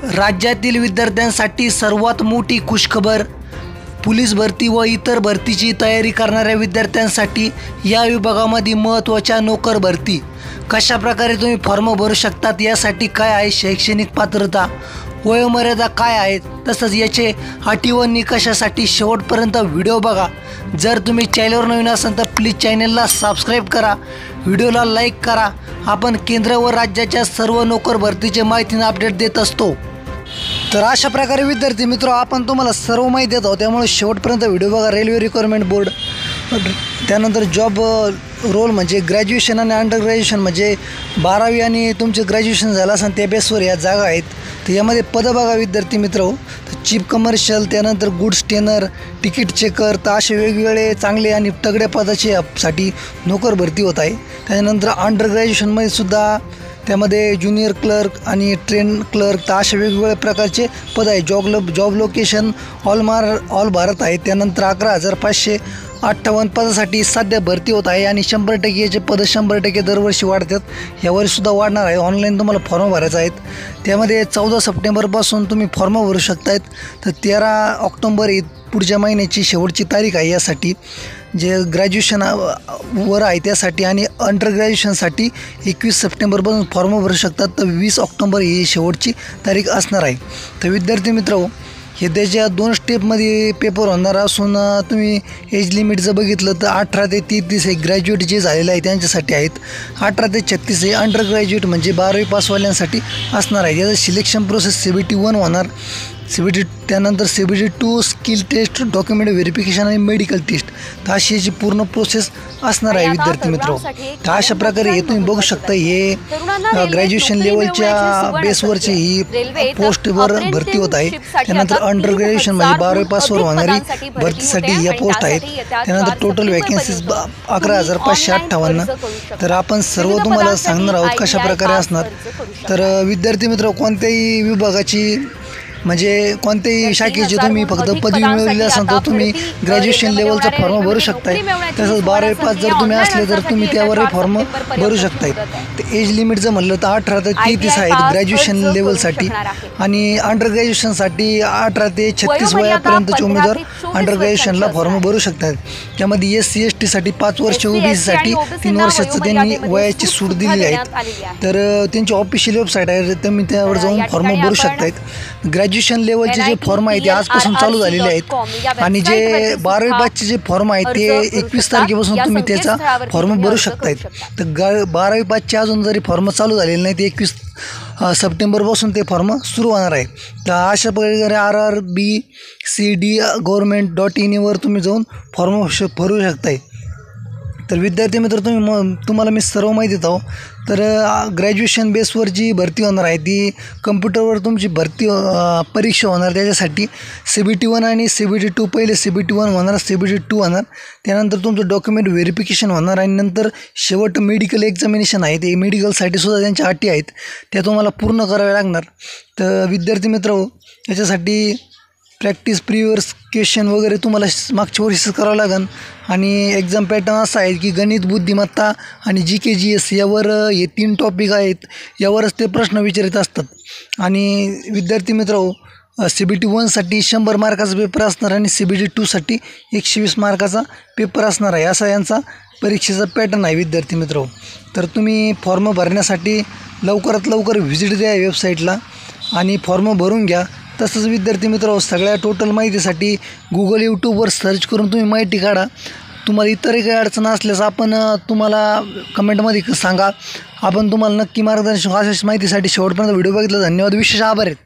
राज्यातील विद्यार्थ्यांसाठी सर्वात मोठी खुशखबर. पोलीस भरती व इतर भरतीची तयारी करणाऱ्या विद्यार्थ्यांसाठी या विभागामध्ये महत्त्वाच्या नोकर भरती. कशा प्रकारे तुम्ही फॉर्म भरू शकतात, यासाठी काय आहे शैक्षणिक पात्रता, वयोमर्यादा काय आहे, तसंच याचे अटी व निकषासाठी शेवटपर्यंत व्हिडिओ बघा. जर तुम्ही चॅनलवर नवीन असाल तर प्लीज चॅनलला सबस्क्राईब करा, व्हिडिओला लाईक करा. आपण केंद्र व राज्याच्या सर्व नोकर भरतीचे माहितीने अपडेट देत असतो. तर अशा प्रकारे विद्यार्थी मित्र, आपण तुम्हाला सर्व माहिती देत आहोत, त्यामुळे शेवटपर्यंत व्हिडिओ बघा. रेल्वे रिक्वायरमेंट बोर्ड, त्यानंतर जॉब रोल म्हणजे ग्रॅज्युएशन आणि अंडर ग्रॅज्युएशन म्हणजे 12वी आणि तुमचे ग्रॅज्युएशन झालं असेल त्या बेसवर या जागा आहेत. तर यामध्ये पदं बघा विद्यार्थी मित्र. तर चीफ कमर्शियल, त्यानंतर गुड्स टेनर, तिकीट चेकर, तर असे वेगवेगळे चांगले आणि तगड्या पदाचे साठी नोकर भरती होत आहे. त्यानंतर अंडर ग्रॅज्युएशनमध्ये सुद्धा त्यामध्ये ज्युनियर क्लर्क आणि ट्रेन क्लर्क, तर अशा वेगवेगळ्या प्रकारचे पद आहे. जॉब लोकेशन ऑल भारत आहे. त्यानंतर 11,558 पदासाठी सध्या भरती होत आहे आणि 100% याचे पदं 100% दरवर्षी वाढतात. यावर्षीसुद्धा वाढणार आहे. ऑनलाईन तुम्हाला फॉर्म भरायचा आहेत. त्यामध्ये 14 सप्टेंबरपासून तुम्ही फॉर्म भरू शकतायत. तर 13 ऑक्टोंबर ही पुढच्या महिन्याची शेवटची तारीख आहे. यासाठी जे ग्रॅज्युएशन वर आहे त्यासाठी, आणि अंडर ग्रॅज्युएशनसाठी 21 सप्टेंबरपासून फॉर्म भरू शकतात. तर 20 ऑक्टोंबर ही शेवटची तारीख असणार आहे. तर विद्यार्थी मित्र, हे त्याच्या 2 स्टेपमध्ये पेपर होणार असून तुम्ही एज लिमिट जर बघितलं तर 18 ते 33 हे ग्रॅज्युएट जे झालेलं आहे त्यांच्यासाठी आहेत. 18 ते 36 हे अंडर ग्रॅज्युएट म्हणजे 12वी पासवाल्यांसाठी असणार आहे. याचं सिलेक्शन प्रोसेस CBT 1 होणार. त्यानंतर CBT 2 skill test, document verification आणि मेडिकल टेस्ट, तर अशी याची पूर्ण प्रोसेस असणार आहे विद्यार्थी मित्र. तर अशा प्रकारे हे तुम्ही बघू शकता. हे ग्रॅज्युएशन लेवलच्या बेसवरची ही पोस्टवर भरती होत आहे. त्यानंतर अंडर ग्रॅज्युएशन म्हणजे 12वी पासवर होणारी भरतीसाठी या पोस्ट आहेत. त्यानंतर टोटल वॅकन्सीज 11,558. तर आपण सर्व तुम्हाला सांगणार आहोत कशा प्रकारे असणार. तर विद्यार्थी मित्र, कोणत्याही विभागाची म्हणजे कोणत्याही शाखेचे तुम्ही फक्त पदवी मिळवलेली असाल तर तुम्ही ग्रॅज्युएशन लेवलचा फॉर्म भरू शकताय. तसंच 12वी पास जर तुम्ही असले तर तुम्ही त्यावरही फॉर्म भरू शकताय. तर एज लिमिट जर म्हणलं तर 18 ते 33 आहेत ग्रॅज्युएशन लेवलसाठी, आणि अंडर ग्रॅज्युएशनसाठी 18 ते 36 वयापर्यंतचे उमेदवार अंडर ग्रॅज्युएशनला फॉर्म भरू शकतात. त्यामध्ये SC ST साठी 5 वर्ष, OBCसाठी 3 वर्षाचं त्यांनी वयाची सूट दिलेली आहेत. तर त्यांची ऑफिशियल वेबसाईट आहे, तुम्ही त्यावर जाऊन फॉर्म भरू शकतायत. ग्रॅज्युएशन लेवलचे जे फॉर्म आहेत ते आजपासून चालू झालेले आहेत, आणि जे 12वी पासचे जे फॉर्म आहेत ते 21 तारखेपासून तुम्ही त्याचा फॉर्म भरू शकतायत. तर 12वी पासचे अजून जरी फॉर्म चालू झालेले नाही, ते 21 सप्टेंबरपासून ते फॉर्म सुरू होणार आहे. तर अशा प्रकारे RRBCD government.in वर तुम्ही जाऊन फॉर्म भरू शकताय. तर विद्यार्थी मित्र, तुम्हाला मी सर्व माहिती देत आहो. तर ग्रॅज्युएशन बेसवर जी भरती होणार आहे ती कम्प्युटरवर तुमची भरती परीक्षा होणार. त्याच्यासाठी CBT 1 आणि CBT 2, पहिले CBT 1 होणार, CBT 2 होणार. त्यानंतर तुमचं डॉक्युमेंट व्हेरिफिकेशन होणार, आणि नंतर शेवट मेडिकल एक्झामिनेशन आहे. ते मेडिकलसाठी सुद्धा त्यांच्या अटी आहेत, त्या तुम्हाला पूर्ण कराव्या लागणार. तर विद्यार्थी मित्र, याच्यासाठी प्रॅक्टिस, प्रिव्हियस क्वेश्चन वगैरे तुम्हाला मागच्या वर्षीच करावं लागेल. आणि एक्झाम पॅटर्न असा आहे की गणित, बुद्धिमत्ता आणि GK GS यावर हे 3 टॉपिक आहेत, यावरच ते प्रश्न विचारित असतात. आणि विद्यार्थी मित्र, CBT 1साठी 100 मार्काचा पेपर असणार, आणि CBT 2साठी 120 मार्काचा पेपर असणार आहे. असा यांचा परीक्षेचा पॅटर्न आहे विद्यार्थी मित्र. तर तुम्ही फॉर्म भरण्यासाठी लवकरात लवकर व्हिजिट द्या वेबसाईटला आणि फॉर्म भरून घ्या. तसंच विद्यार्थी मित्र, सगळ्या टोटल माहितीसाठी Google, YouTubeवर सर्च करून तुम्ही माहिती काढा. तुम्हाला इतरही काही अडचण असल्यास आपण तुम्हाला कमेंटमध्ये सांगा. आपण तुम्हाला नक्की मार्गदर्शन. अशाच माहितीसाठी शेवटपर्यंत व्हिडिओ बघितला. धन्यवाद. विशेष आभार आहेत.